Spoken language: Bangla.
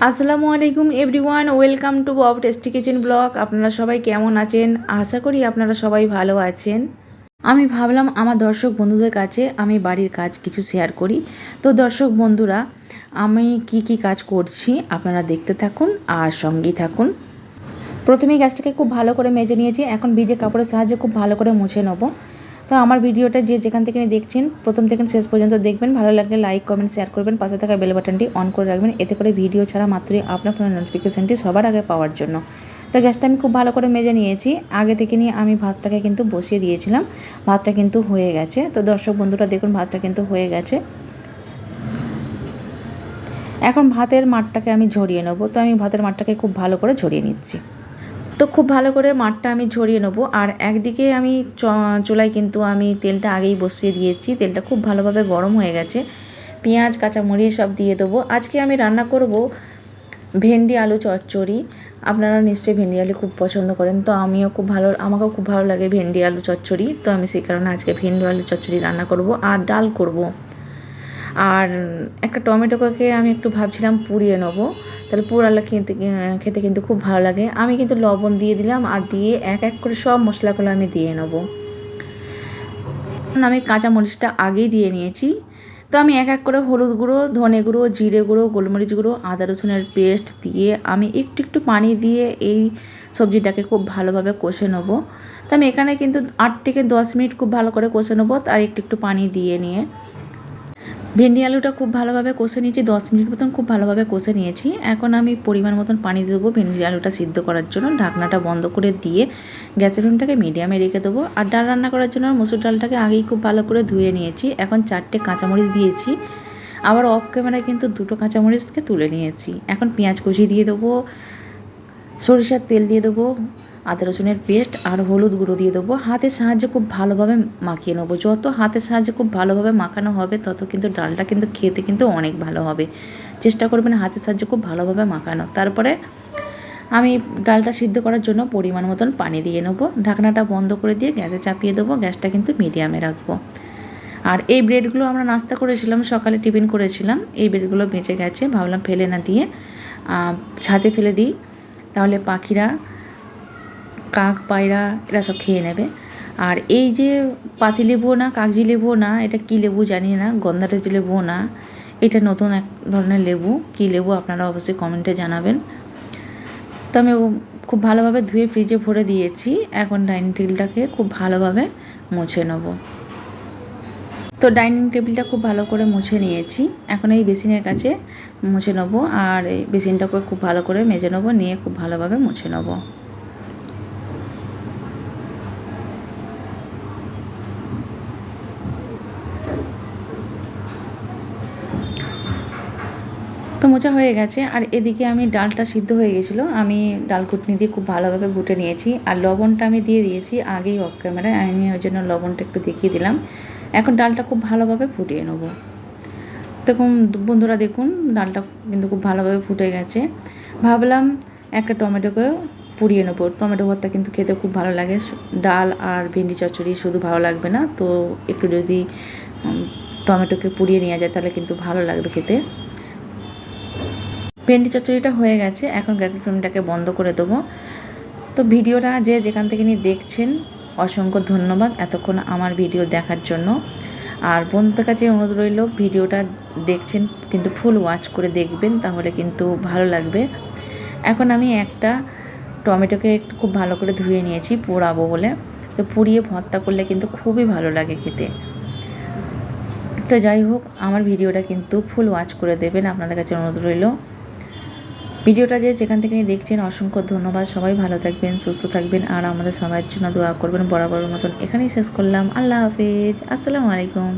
আসসালামু আলাইকুম everyone, welcome to Bob tasty kitchen blog. আপনারা সবাই কেমন আছেন? আশা করি আপনারা সবাই ভালো আছেন। আমি ভাবলাম আমার দর্শক বন্ধুদের কাছে আমি বাড়ির কাজ কিছু শেয়ার করি। তো দর্শক বন্ধুরা, আমি কি কাজ করছি আপনারা দেখতে থাকুন আর সঙ্গেই থাকুন। প্রথমেই গ্যাসটাকে খুব ভালো করে মেজে নিয়েছি, এখন ভিজে কাপড়ের সাহায্যে খুব ভালো করে মুছে নেবো। তো আমার ভিডিওটা যে যেখান থেকে দেখছেন প্রথম থেকে শেষ পর্যন্ত দেখবেন, ভালো লাগলে লাইক কমেন্ট শেয়ার করবেন, পাশে থাকা বেল বাটনটি অন করে রাখবেন, এতে করে ভিডিও ছাড়া মাত্রই আপনার ফোনের নোটিফিকেশানটি সবার আগে পাওয়ার জন্য। তো গ্যাসটা আমি খুব ভালো করে মেজে নিয়েছি। আগে থেকে নিয়ে আমি ভাতটাকে কিন্তু বসিয়ে দিয়েছিলাম, ভাতটা কিন্তু হয়ে গেছে। তো দর্শক বন্ধুরা দেখুন, ভাতটা কিন্তু হয়ে গেছে। এখন ভাতের মাঠটাকে আমি ঝরিয়ে নেবো। তো আমি ভাতের মাঠটাকে খুব ভালো করে ঝরিয়ে নিচ্ছি। তো খুব ভালো করে মাঠটা আমি ঝরিয়ে নেবো। আর একদিকে আমি চুলায় কিন্তু আমি তেলটা আগেই বসিয়ে দিয়েছি, তেলটা খুব ভালোভাবে গরম হয়ে গেছে। পেঁয়াজ কাঁচামরিচ সব দিয়ে দেবো। আজকে আমি রান্না করব ভেন্ডি আলু চচ্চড়ি। আপনারা নিশ্চয়ই ভেন্ডি আলু খুব পছন্দ করেন, তো আমাকেও খুব ভালো লাগে ভেন্ডি আলু চচ্চড়ি। তো আমি সেই কারণে আজকে ভেন্ডি আলু চচ্চড়ি রান্না করব আর ডাল করব। আর একটা টমেটোকে আমি একটু ভাবছিলাম পুড়িয়ে নেবো, তাহলে পুরালে খেতে কিন্তু খুব ভালো লাগে। আমি কিন্তু লবণ দিয়ে দিলাম, আর দিয়ে এক এক করে সব মশলাগুলো আমি দিয়ে নেবো। আমি কাঁচা মরিচটা আগেই দিয়ে নিয়েছি। তো আমি এক এক করে হলুদ গুঁড়ো, ধনে গুঁড়ো, জিরে গুঁড়ো, গোলমরিচ গুঁড়ো, আদা রসুনের পেস্ট দিয়ে আমি একটু পানি দিয়ে এই সবজিটাকে খুব ভালোভাবে কষে নেবো। তো আমি এখানে কিন্তু 8 থেকে 10 মিনিট খুব ভালো করে কষে নেবো, আর একটু পানি দিয়ে নিয়ে ভেন্ডি আলুটা খুব ভালোভাবে কষে নিয়েছি। 10 মিনিট মতন খুব ভালোভাবে কষে নিয়েছি। এখন আমি পরিমাণ মতন পানি দেবো ভেন্ডি আলুটা সিদ্ধ করার জন্য। ঢাকনাটা বন্ধ করে দিয়ে গ্যাসের ফ্লেমটাকে মিডিয়ামে রেখে দেবো। আর ডাল রান্না করার জন্য মসুর ডালটাকে আগেই খুব ভালো করে ধুয়ে নিয়েছি। এখন 4টে কাঁচামরিচ দিয়েছি, আবার অফ ক্যামেরায় কিন্তু 2টো কাঁচামরিচকে তুলে নিয়েছি। এখন পেঁয়াজ কুচি দিয়ে দেবো, সরিষার তেল দিয়ে দেবো, আদা রসুনের পেস্ট আর হলুদ গুঁড়ো দিয়ে দেবো। হাতের সাহায্যে খুব ভালোভাবে মাখিয়ে নেবো। যত হাতের সাহায্যে খুব ভালোভাবে মাখানো হবে তত কিন্তু ডালটা কিন্তু খেতে কিন্তু অনেক ভালো হবে। চেষ্টা করবেন হাতের সাহায্যে খুব ভালোভাবে মাখানো। তারপরে আমি ডালটা সিদ্ধ করার জন্য পরিমাণ মতন পানি দিয়ে নেবো। ঢাকনাটা বন্ধ করে দিয়ে গ্যাসে চাপিয়ে দেবো। গ্যাসটা কিন্তু মিডিয়ামে রাখবো। আর এই ব্রেডগুলো আমরা নাস্তা করেছিলাম, সকালে টিফিন করেছিলাম। এই ব্রেডগুলো বেঁচে গেছে, ভাবলাম ফেলে না দিয়ে ছাদে ফেলে দিই, তাহলে পাখিরা, কাক পায়রা এরা সব খেয়ে নেবে। আর এই যে পাতি লেবু না, কাগজি লেবু না, এটা কী লেবু জানি না, গন্ধারেজ লেবু না, এটা নতুন এক ধরনের লেবু। কী লেবু আপনারা অবশ্যই কমেন্টে জানাবেন। তো আমি খুব ভালোভাবে ধুয়ে ফ্রিজে ভরে দিয়েছি। এখন ডাইনিং টেবিলটাকে খুব ভালোভাবে মুছে নেব। তো ডাইনিং টেবিলটা খুব ভালো করে মুছে নিয়েছি। এখন এই বেসিনের কাছে মুছে নেবো, আর এই বেসিনটাকে খুব ভালো করে মেজে নেবো, নিয়ে খুব ভালোভাবে মুছে নেবো। তো মোচা হয়ে গেছে। আর এদিকে আমি ডালটা সিদ্ধ হয়ে গেছিলো, আমি ডাল ঘুটনি দিয়ে খুব ভালোভাবে ঘুটে নিয়েছি। আর লবণটা আমি দিয়ে দিয়েছি আগেই অফ ক্যামেরায়, আমি ওই জন্য লবণটা একটু দেখিয়ে দিলাম। এখন ডালটা খুব ভালোভাবে ফুটিয়ে নেবো। তখন বন্ধুরা দেখুন, ডালটা কিন্তু খুব ভালোভাবে ফুটে গেছে। ভাবলাম একটা টমেটোকে পুড়িয়ে নেবো। টমেটো ভর্তা কিন্তু খেতে খুব ভালো লাগে। ডাল আর ভেন্ডি চচ্চড়ি শুধু ভালো লাগবে না, তো একটু যদি টমেটোকে পুড়িয়ে নেওয়া যায় তাহলে কিন্তু ভালো লাগবে খেতে। ভেন্ডি চচ্চড়িটা হয়ে গেছে, এখন গ্যাসের ফ্লেমটাকে বন্ধ করে দেবো। তো ভিডিওটা যে যেখান থেকে নিয়ে দেখছেন অসংখ্য ধন্যবাদ এতক্ষণ আমার ভিডিও দেখার জন্য। আর বন্ধুদের কাছে অনুরোধ রইল, ভিডিওটা দেখছেন কিন্তু ফুল ওয়াচ করে দেখবেন, তাহলে কিন্তু ভালো লাগবে। এখন আমি একটা টমেটোকে একটু খুব ভালো করে ধুয়ে নিয়েছি পোড়াবো বলে। তো পুড়িয়ে ভর্তা করলে কিন্তু খুবই ভালো লাগে খেতে। তো যাই হোক, আমার ভিডিওটা কিন্তু ফুল ওয়াচ করে দেবেন, আপনাদের কাছে অনুরোধ রইল। ভিডিওটা যে যেখান থেকে দেখছেন অসংখ্য ধন্যবাদ। সবাই ভালো থাকবেন, সুস্থ থাকবেন, আর আমাদের সবার জন্য দোয়া করবেন। বরাবরের মতন এখানেই শেষ করলাম। আল্লাহ হাফেজ, আসসালামু আলাইকুম।